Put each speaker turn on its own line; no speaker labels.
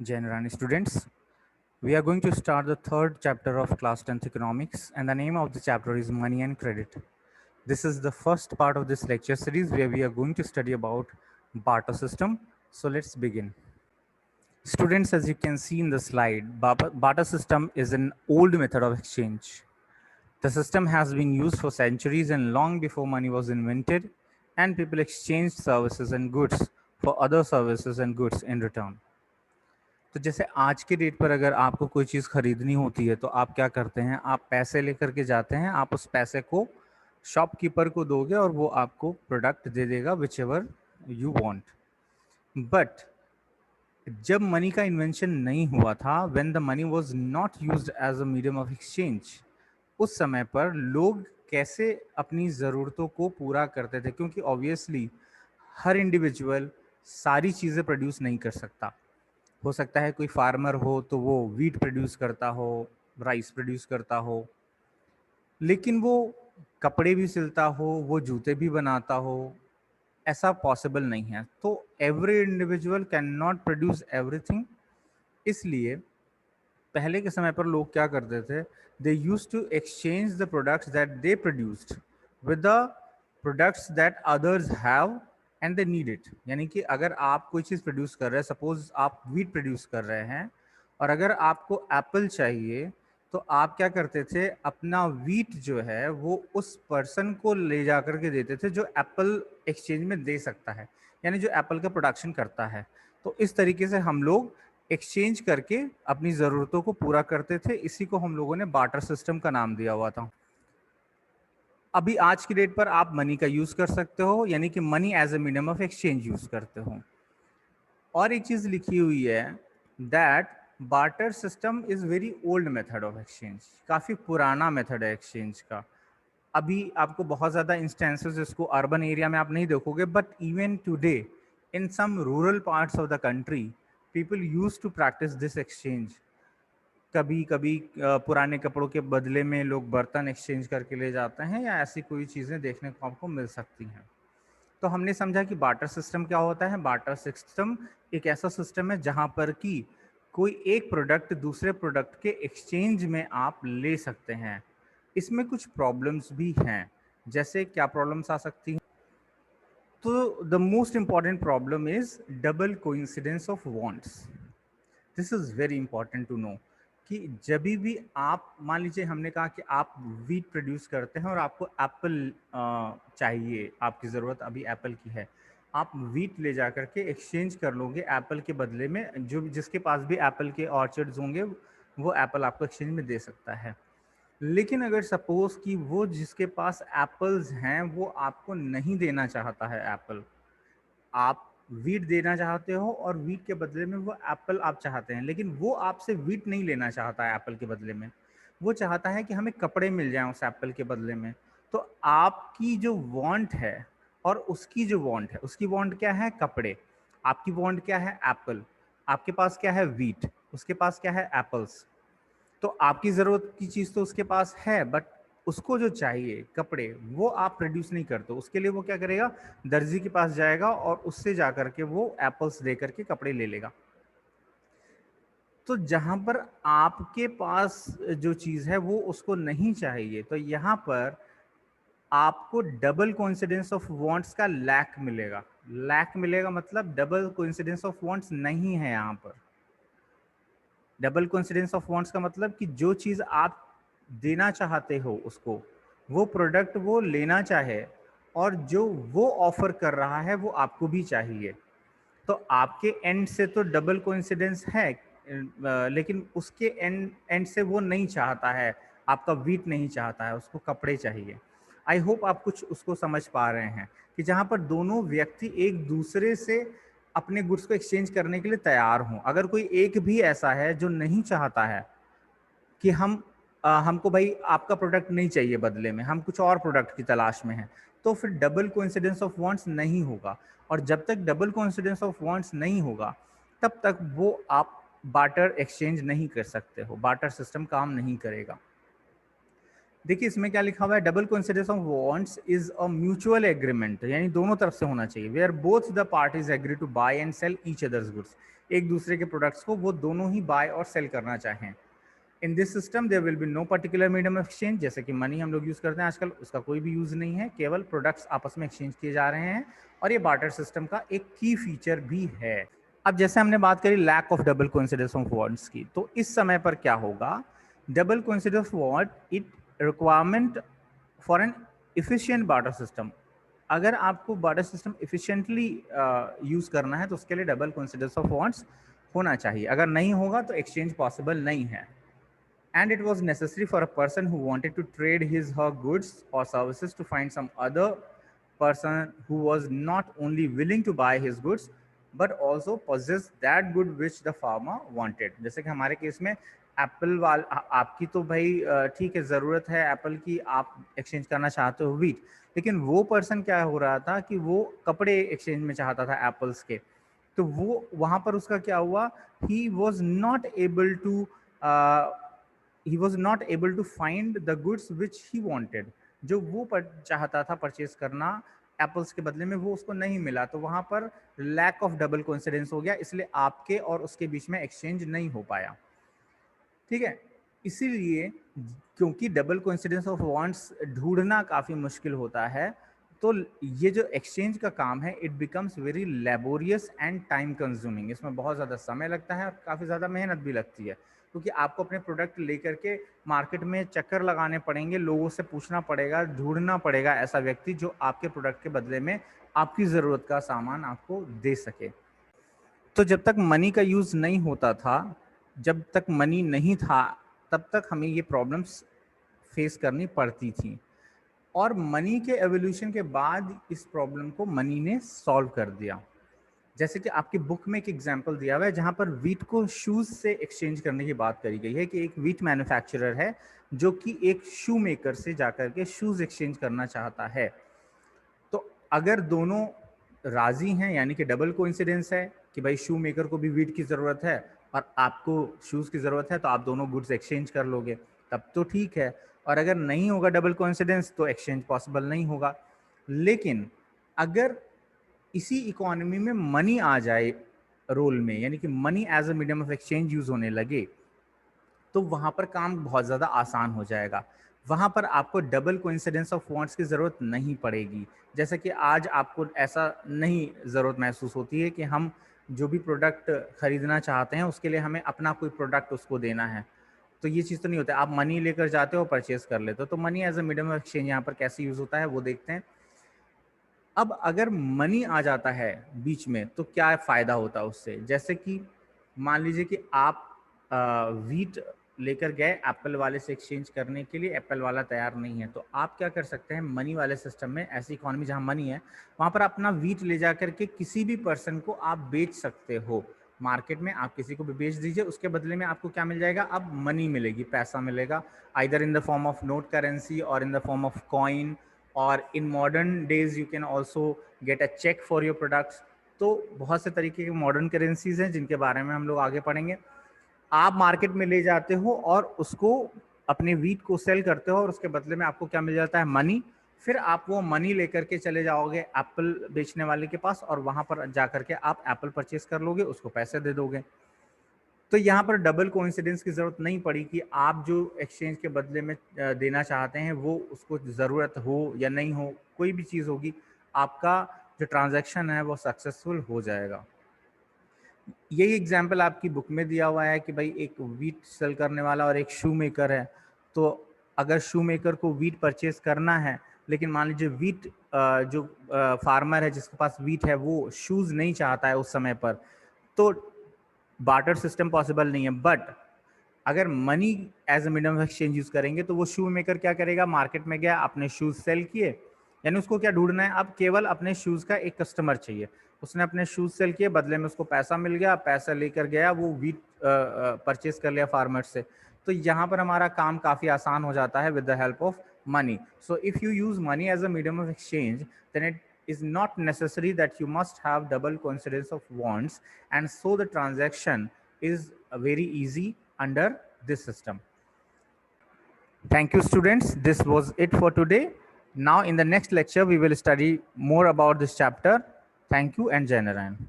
Jainurani students, we are going to start the third chapter of class 10th economics, and the name of the chapter is money and credit. This is the first part of this lecture series where we are going to study about barter system. So let's begin. Students, as you can see in the slide, barter system is an old method of exchange. The system has been used for centuries and long before money was invented, and people exchanged services and goods for other services and goods in return. तो जैसे आज के date पर अगर आपको कोई चीज़ खरीदनी होती है तो आप क्या करते हैं, आप पैसे लेकर के जाते हैं, आप उस पैसे को शॉपकीपर को दोगे और वो आपको प्रोडक्ट दे देगा which ever you want. But जब मनी का इन्वेंशन नहीं हुआ था, when the money was not used as a medium of exchange, उस समय पर लोग कैसे अपनी ज़रूरतों को पूरा करते थे, क्योंकि ऑब्वियसली हर इंडिविजुअल सारी चीज़ें प्रोड्यूस नहीं कर सकता. हो सकता है कोई फार्मर हो तो वो वीट प्रोड्यूस करता हो, राइस प्रोड्यूस करता हो, लेकिन वो कपड़े भी सिलता हो, वो जूते भी बनाता हो, ऐसा पॉसिबल नहीं है. तो every individual can not produce everything. इसलिए पहले के समय पर लोग क्या करते थे, they use to exchange the products that they produced with the products that others have and they need it. यानी कि अगर आप कोई चीज़ प्रोड्यूस कर रहे हैं, सपोज आप वीट प्रोड्यूस कर रहे हैं और अगर आपको एप्पल चाहिए, तो आप क्या करते थे, अपना वीट जो है वो उस पर्सन को ले जा करके देते थे जो एप्पल एक्सचेंज में दे सकता है, यानी जो एप्पल का प्रोडक्शन करता है. तो इस तरीके से हम लोग एक्सचेंज करके अपनी ज़रूरतों को पूरा करते थे. इसी को हम लोगों ने बार्टर सिस्टम का नाम दिया हुआ था. अभी आज की डेट पर आप मनी का यूज़ कर सकते हो, यानी कि money as a medium of exchange use करते हो. और एक चीज़ लिखी हुई है that barter system is very old method of exchange. काफ़ी पुराना मेथड है एक्सचेंज का. अभी आपको बहुत ज़्यादा इंस्टेंसेस इसको अर्बन एरिया में आप नहीं देखोगे, but even today in some rural parts of the country people use to practice this exchange. कभी कभी पुराने कपड़ों के बदले में लोग बर्तन एक्सचेंज करके ले जाते हैं, या ऐसी कोई चीज़ें देखने को आपको मिल सकती हैं. तो हमने समझा कि बार्टर सिस्टम क्या होता है. बार्टर सिस्टम एक ऐसा सिस्टम है जहां पर कि कोई एक प्रोडक्ट दूसरे प्रोडक्ट के एक्सचेंज में आप ले सकते हैं. इसमें कुछ प्रॉब्लम्स भी हैं. जैसे क्या प्रॉब्लम्स आ सकती हैं? तो the most important problem is double coincidence of wants. This is very important to know कि जब भी आप, मान लीजिए हमने कहा कि आप वीट प्रोड्यूस करते हैं और आपको एप्पल चाहिए, आपकी ज़रूरत अभी एप्पल की है, आप वीट ले जा करके एक्सचेंज कर लोगे एप्पल के बदले में. जो जिसके पास भी एप्पल के ऑर्चर्ड्स होंगे वो एप्पल आपको एक्सचेंज में दे सकता है. लेकिन अगर सपोज कि वो जिसके पास एप्पल्स हैं वो आपको नहीं देना चाहता है एप्पल, आप वीट देना चाहते हो और वीट के बदले में वो एप्पल आप चाहते हैं, लेकिन वो आपसे वीट नहीं लेना चाहता है एप्पल के बदले में, वो चाहता है कि हमें कपड़े मिल जाएं उस एप्पल के बदले में. तो आपकी जो वांट है और उसकी जो वांट है, उसकी वांट क्या है, कपड़े. आपकी वांट क्या है, एप्पल. आपके पास क्या है, वीट. उसके पास क्या है, एप्पल्स. तो आपकी ज़रूरत की चीज़ तो उसके पास है, बट उसको जो चाहिए कपड़े वो आप प्रोड्यूस नहीं करते. उसके लिए वो क्या करेगा, दर्जी के पास जाएगा और उससे जा करके वो एप्पल्स दे करके कपड़े ले लेगा. तो जहाँ पर आपके पास जो चीज़ है वो उसको नहीं चाहिए, तो यहाँ पर आपको डबल कोइंसिडेंस ऑफ वांट्स का लैक मिलेगा. लैक मिलेगा मतलब डबल कोइंसिडेंस ऑफ वांट्स नहीं है यहाँ पर. डबल कोइंसिडेंस ऑफ वांट्स का मतलब कि जो चीज़ आप देना चाहते हो उसको, वो प्रोडक्ट वो लेना चाहे और जो वो ऑफर कर रहा है वो आपको भी चाहिए. तो आपके एंड से तो डबल कोइंसिडेंस है, लेकिन उसके एंड एंड से वो नहीं चाहता है, आपका वीट नहीं चाहता है, उसको कपड़े चाहिए. आई होप आप कुछ उसको समझ पा रहे हैं कि जहाँ पर दोनों व्यक्ति एक दूसरे से अपने गुड्स को एक्सचेंज करने के लिए तैयार हों. अगर कोई एक भी ऐसा है जो नहीं चाहता है कि हमको भाई आपका प्रोडक्ट नहीं चाहिए, बदले में हम कुछ और प्रोडक्ट की तलाश में हैं, तो फिर डबल कोइंसिडेंस ऑफ वांट्स नहीं होगा. और जब तक डबल कोइंसिडेंस ऑफ वांट्स नहीं होगा तब तक वो आप बार्टर एक्सचेंज नहीं कर सकते हो, बार्टर सिस्टम काम नहीं करेगा. देखिए इसमें क्या लिखा हुआ है, double coincidence of wants is a mutual agreement, यानी दोनों तरफ से होना चाहिए, where both the parties agree to buy and sell each other's goods. एक दूसरे के प्रोडक्ट्स को वो दोनों ही बाय और सेल करना चाहें। In this system there will be no particular medium of exchange, जैसे कि मनी हम लोग यूज़ करते हैं आजकल, उसका कोई भी यूज़ नहीं है, केवल प्रोडक्ट्स आपस में एक्सचेंज किए जा रहे हैं, और ये बार्टर सिस्टम का एक की फीचर भी है। अब जैसे हमने बात करी lack of double coincidence of words की, तो इस समय पर क्या होगा, double coincidence of word it requirement for an efficient barter system. अगर आपको बार्टर सिस्टम इफिशिएंटली यूज़ करना है तो उसके लिए डबल कोइंसिडेंस ऑफ वर्ड्स होना चाहिए, अगर नहीं होगा तो एक्सचेंज पॉसिबल नहीं है। And it was necessary for a person who wanted to trade his her goods or services to find some other person who was not only willing to buy his goods but also possess that good which the farmer wanted। जैसे कि हमारे case में Apple वाल आपकी तो भाई ठीक है, ज़रूरत है एप्पल की, आप एक्सचेंज करना चाहते हो वीट, लेकिन वो पर्सन क्या हो रहा था कि वो कपड़े एक्सचेंज में चाहता था एप्पल्स के, तो वो वहाँ पर उसका क्या हुआ, he was not able to he was not able to find the goods which he wanted। जो वो चाहता था परचेज करना एप्पल्स के बदले में, वो उसको नहीं मिला, तो वहां पर लैक ऑफ डबल कोइंसिडेंस हो गया, इसलिए आपके और उसके बीच में एक्सचेंज नहीं हो पाया। ठीक है, इसीलिए क्योंकि डबल कोइंसिडेंस ऑफ वांट्स ढूंढना काफ़ी मुश्किल होता है, तो ये जो एक्सचेंज का काम है it becomes very laborious and time consuming. इसमें बहुत ज़्यादा समय लगता है और काफ़ी ज़्यादा मेहनत भी लगती है, क्योंकि आपको अपने प्रोडक्ट लेकर के मार्केट में चक्कर लगाने पड़ेंगे, लोगों से पूछना पड़ेगा, ढूंढना पड़ेगा ऐसा व्यक्ति जो आपके प्रोडक्ट के बदले में आपकी ज़रूरत का सामान आपको दे सके। तो जब तक मनी का यूज़ नहीं होता था, जब तक मनी नहीं था, तब तक हमें ये प्रॉब्लम्स फेस करनी पड़ती थी, और मनी के एवोल्यूशन के बाद इस प्रॉब्लम को मनी ने सॉल्व कर दिया। जैसे कि आपकी बुक में एक एग्जांपल दिया हुआ है जहां पर वीट को शूज से एक्सचेंज करने की बात करी गई है, कि एक वीट मैन्युफैक्चरर है जो कि एक शू मेकर से जाकर के शूज एक्सचेंज करना चाहता है। तो अगर दोनों राजी हैं, यानी कि डबल कोइंसिडेंस है कि भाई शू मेकर को भी वीट की ज़रूरत है और आपको शूज़ की ज़रूरत है, तो आप दोनों गुड्स एक्सचेंज कर लोगे, तब तो ठीक है। और अगर नहीं होगा डबल कोइंसिडेंस तो एक्सचेंज पॉसिबल नहीं होगा। लेकिन अगर इसी इकोनॉमी में मनी आ जाए रोल में, यानी कि money as a medium of exchange use होने लगे, तो वहाँ पर काम बहुत ज़्यादा आसान हो जाएगा। वहाँ पर आपको डबल कोइंसिडेंस ऑफ वांट्स की ज़रूरत नहीं पड़ेगी। जैसे कि आज आपको ऐसा नहीं ज़रूरत महसूस होती है कि हम जो भी प्रोडक्ट खरीदना चाहते हैं उसके लिए हमें अपना कोई प्रोडक्ट उसको देना है, तो ये चीज़ तो नहीं होता है। आप मनी लेकर जाते हो, परचेज कर लेते हो। तो money as a medium of exchange यहाँ पर कैसे यूज़ होता है वो देखते हैं। अब अगर मनी आ जाता है बीच में तो क्या फ़ायदा होता है उससे, जैसे कि मान लीजिए कि आप वीट लेकर गए एप्पल वाले से एक्सचेंज करने के लिए, एप्पल वाला तैयार नहीं है, तो आप क्या कर सकते हैं, मनी वाले सिस्टम में, ऐसी इकोनॉमी जहां मनी है वहां पर अपना वीट ले जा करके किसी भी पर्सन को आप बेच सकते हो मार्केट में। आप किसी को भी बेच दीजिए, उसके बदले में आपको क्या मिल जाएगा, अब मनी मिलेगी, पैसा मिलेगा, either in the form of note currency और in the form of coin, और in modern days you can also get a cheque for your products. तो बहुत से तरीके के मॉडर्न करेंसीज हैं जिनके बारे में हम लोग आगे पढ़ेंगे। आप मार्केट में ले जाते हो और उसको अपने वीट को सेल करते हो, और उसके बदले में आपको क्या मिल जाता है, मनी। फिर आप वो मनी लेकर के चले जाओगे एप्पल बेचने वाले के पास, और वहां पर जाकर के आप एप्पल परचेज कर लोगे, उसको पैसे दे दोगे। तो यहाँ पर डबल कोइंसिडेंस की ज़रूरत नहीं पड़ी कि आप जो एक्सचेंज के बदले में देना चाहते हैं वो उसको ज़रूरत हो या नहीं हो, कोई भी चीज़ होगी, आपका जो ट्रांजैक्शन है वो सक्सेसफुल हो जाएगा। यही एग्जाम्पल आपकी बुक में दिया हुआ है कि भाई एक वीट सेल करने वाला और एक शू मेकर है। तो अगर शू मेकर को वीट परचेज करना है, लेकिन मान लीजिए वीट जो फार्मर है जिसके पास वीट है वो शूज़ नहीं चाहता है उस समय पर, तो बार्टर सिस्टम पॉसिबल नहीं है। बट अगर money as a medium of exchange use करेंगे तो वो शू मेकर क्या करेगा, मार्केट में गया, अपने शूज सेल किए, यानी उसको क्या ढूंढना है, अब केवल अपने शूज का एक कस्टमर चाहिए। उसने अपने शूज सेल किए, बदले में उसको पैसा मिल गया, पैसा लेकर गया, वो वीट परचेज कर लिया फार्मर से। तो यहाँ पर हमारा काम काफ़ी आसान हो जाता है with the help of money. So if you use money as a medium of exchange, then it is not necessary that you must have double coincidence of wants, and so the transaction is very easy under this system. Thank you students, this was it for today. Now in the next lecture we will study more about this chapter. Thank you and Jai Narayan.